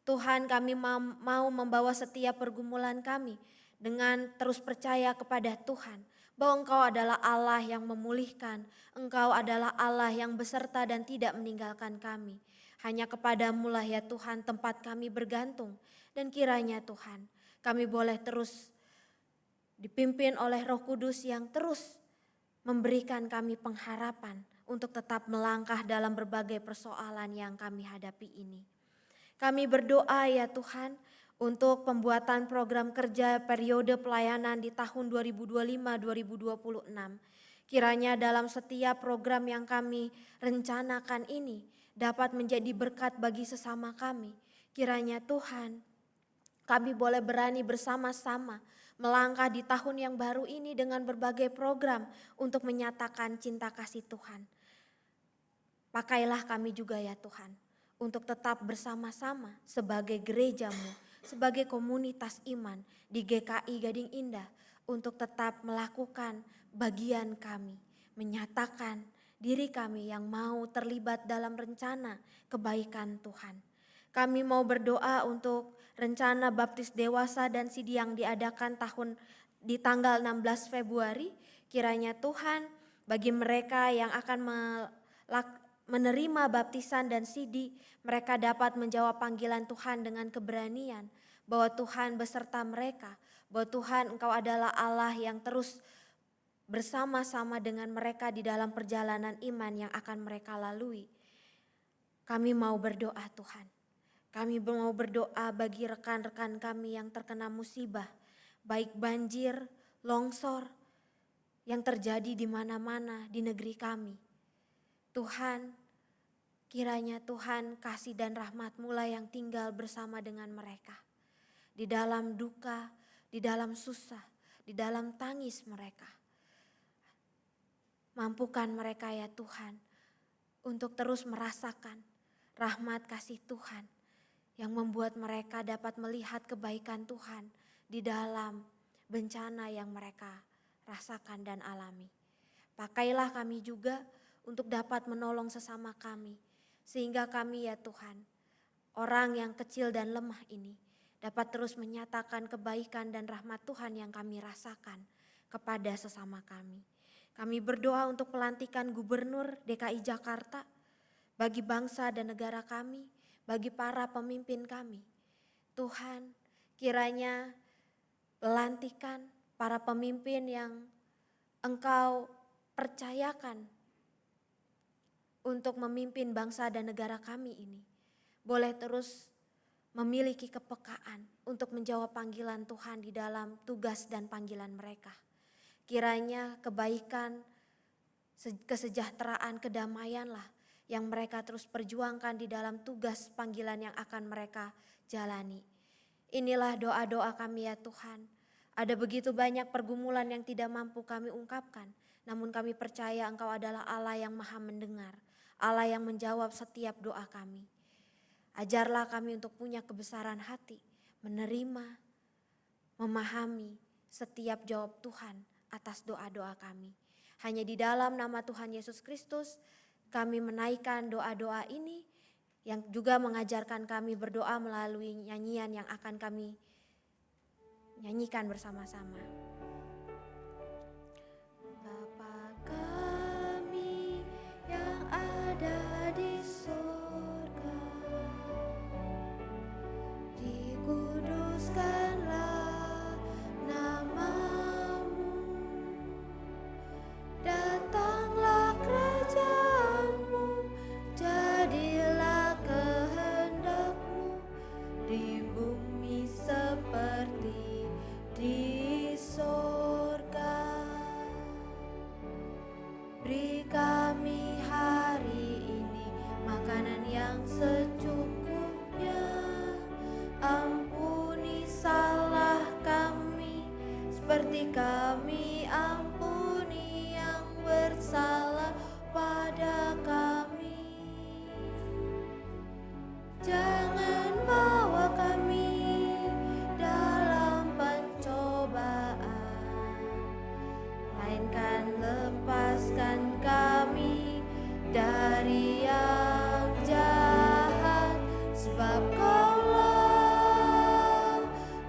Tuhan kami mau membawa setiap pergumulan kami dengan terus percaya kepada Tuhan, bahwa Engkau adalah Allah yang memulihkan, Engkau adalah Allah yang beserta dan tidak meninggalkan kami. Hanya kepadamu lah ya Tuhan tempat kami bergantung, dan kiranya Tuhan kami boleh terus dipimpin oleh Roh Kudus yang terus memberikan kami pengharapan untuk tetap melangkah dalam berbagai persoalan yang kami hadapi ini. Kami berdoa ya Tuhan untuk pembuatan program kerja periode pelayanan di tahun 2025-2026. Kiranya dalam setiap program yang kami rencanakan ini dapat menjadi berkat bagi sesama kami. Kiranya Tuhan, kami boleh berani bersama-sama melangkah di tahun yang baru ini dengan berbagai program untuk menyatakan cinta kasih Tuhan. Pakailah kami juga ya Tuhan, untuk tetap bersama-sama sebagai gereja-Mu, sebagai komunitas iman di GKI Gading Indah, untuk tetap melakukan bagian kami, menyatakan diri kami yang mau terlibat dalam rencana kebaikan Tuhan. Kami mau berdoa untuk rencana baptis dewasa dan sidi yang diadakan di tanggal 16 Februari. Kiranya Tuhan bagi mereka yang akan menerima baptisan dan sidi, mereka dapat menjawab panggilan Tuhan dengan keberanian, bahwa Tuhan beserta mereka, bahwa Tuhan Engkau adalah Allah yang terus bersama-sama dengan mereka di dalam perjalanan iman yang akan mereka lalui. Kami mau berdoa Tuhan. Kami mau berdoa bagi rekan-rekan kami yang terkena musibah, baik banjir, longsor yang terjadi di mana-mana di negeri kami. Tuhan, kiranya Tuhan kasih dan rahmat-Mu lah yang tinggal bersama dengan mereka. Di dalam duka, di dalam susah, di dalam tangis mereka. Mampukan mereka ya Tuhan untuk terus merasakan rahmat kasih Tuhan yang membuat mereka dapat melihat kebaikan Tuhan di dalam bencana yang mereka rasakan dan alami. Pakailah kami juga untuk dapat menolong sesama kami, sehingga kami ya Tuhan, orang yang kecil dan lemah ini dapat terus menyatakan kebaikan dan rahmat Tuhan yang kami rasakan kepada sesama kami. Kami berdoa untuk pelantikan Gubernur DKI Jakarta bagi bangsa dan negara kami, bagi para pemimpin kami. Tuhan, kiranya pelantikan para pemimpin yang Engkau percayakan untuk memimpin bangsa dan negara kami ini boleh terus memiliki kepekaan untuk menjawab panggilan Tuhan di dalam tugas dan panggilan mereka. Kiranya kebaikan, kesejahteraan, kedamaianlah yang mereka terus perjuangkan di dalam tugas panggilan yang akan mereka jalani. Inilah doa-doa kami ya Tuhan. Ada begitu banyak pergumulan yang tidak mampu kami ungkapkan, namun kami percaya Engkau adalah Allah yang maha mendengar, Allah yang menjawab setiap doa kami. Ajarlah kami untuk punya kebesaran hati, menerima, memahami setiap jawab Tuhan atas doa-doa kami. Hanya di dalam nama Tuhan Yesus Kristus kami menaikkan doa-doa ini yang juga mengajarkan kami berdoa melalui nyanyian yang akan kami nyanyikan bersama-sama. Bapa kami yang ada di surga, dikuduskanlah nama-Mu, datanglah kerajaan-Mu, jadilah kehendak-Mu di bumi seperti di surga. Beri kami hari ini makanan yang secukupnya. Ampuni salah kami seperti kami ampuni yang bersalah pada kami. Jangan bawa kami dalam pencobaan, melainkan lepaskan kami dari yang jahat, sebab Kaulah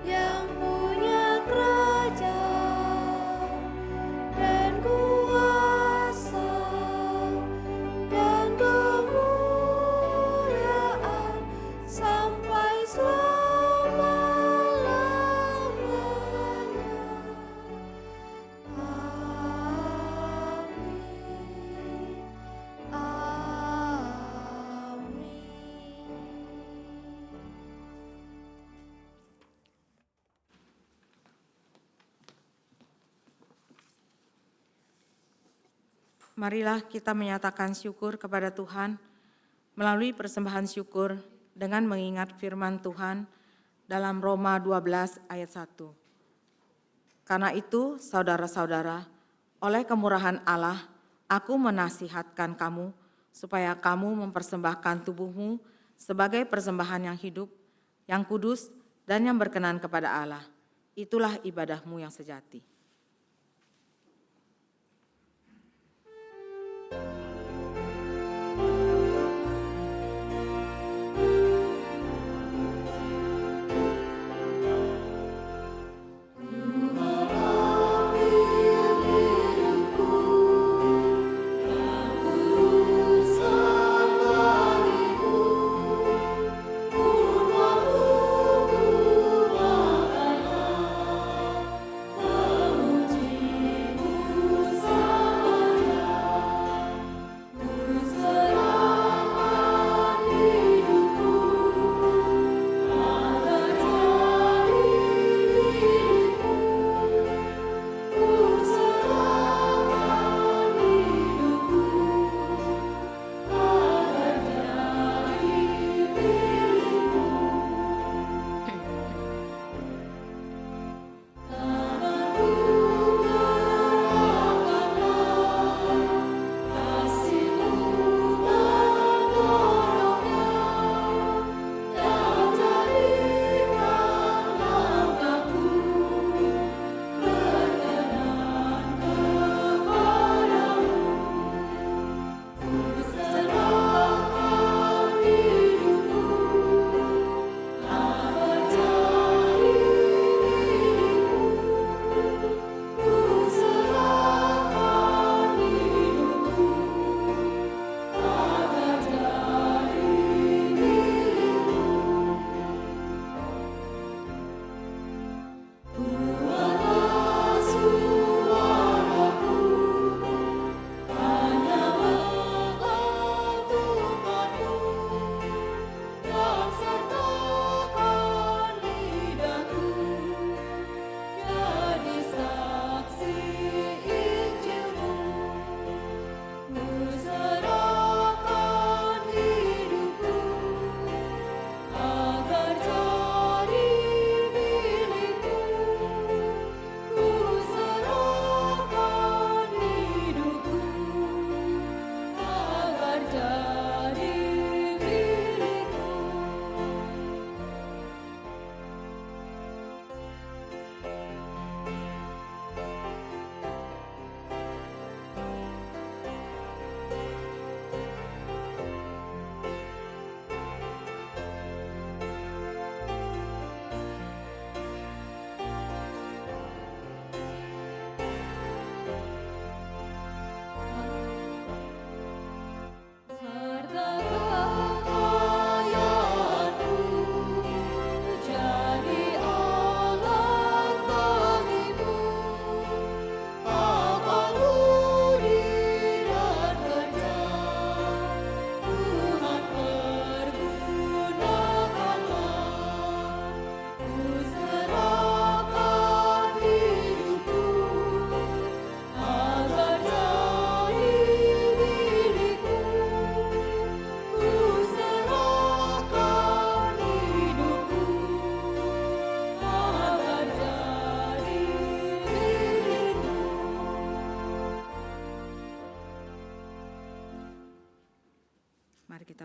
yang punya kerajaan dan kuasa dan kemuliaan sampai selama-lamanya. Amin. Amin. Marilah kita menyatakan syukur kepada Tuhan melalui persembahan syukur dengan mengingat firman Tuhan dalam Roma 12 ayat 1. Karena itu, saudara-saudara, oleh kemurahan Allah, aku menasihatkan kamu supaya kamu mempersembahkan tubuhmu sebagai persembahan yang hidup, yang kudus, dan yang berkenan kepada Allah. Itulah ibadahmu yang sejati. Oh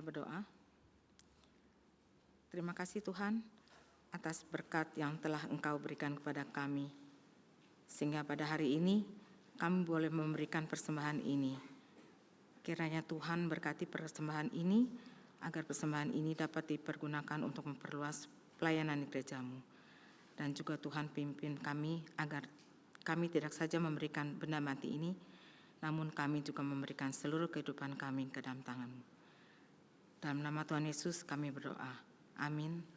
berdoa. Terima kasih Tuhan atas berkat yang telah Engkau berikan kepada kami, sehingga pada hari ini kami boleh memberikan persembahan ini. Kiranya Tuhan berkati persembahan ini, agar persembahan ini dapat dipergunakan untuk memperluas pelayanan di gereja-Mu. Dan juga Tuhan pimpin kami agar kami tidak saja memberikan benda mati ini, namun kami juga memberikan seluruh kehidupan kami ke dalam tangan-Mu. Dalam nama Tuhan Yesus kami berdoa. Amin.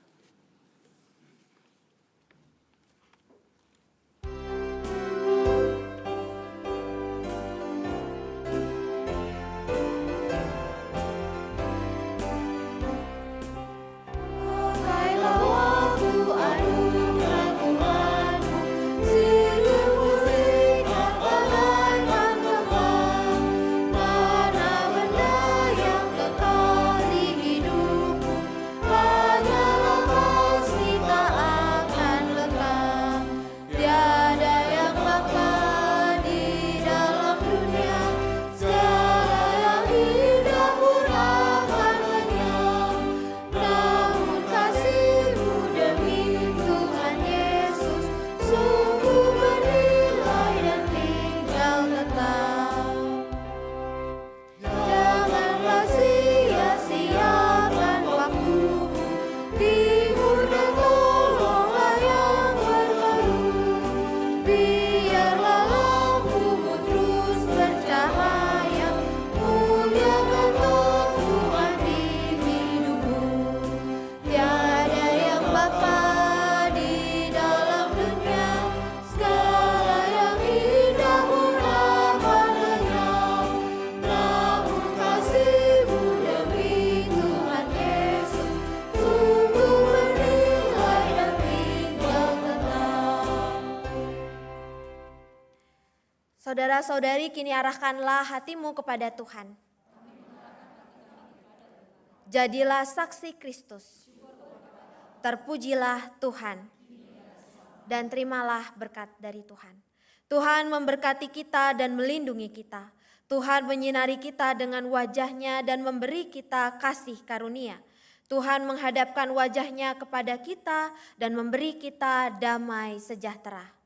Saudara-saudari, kini arahkanlah hatimu kepada Tuhan. Jadilah saksi Kristus. Terpujilah Tuhan. Dan terimalah berkat dari Tuhan. Tuhan memberkati kita dan melindungi kita. Tuhan menyinari kita dengan wajah-Nya dan memberi kita kasih karunia. Tuhan menghadapkan wajah-Nya kepada kita dan memberi kita damai sejahtera.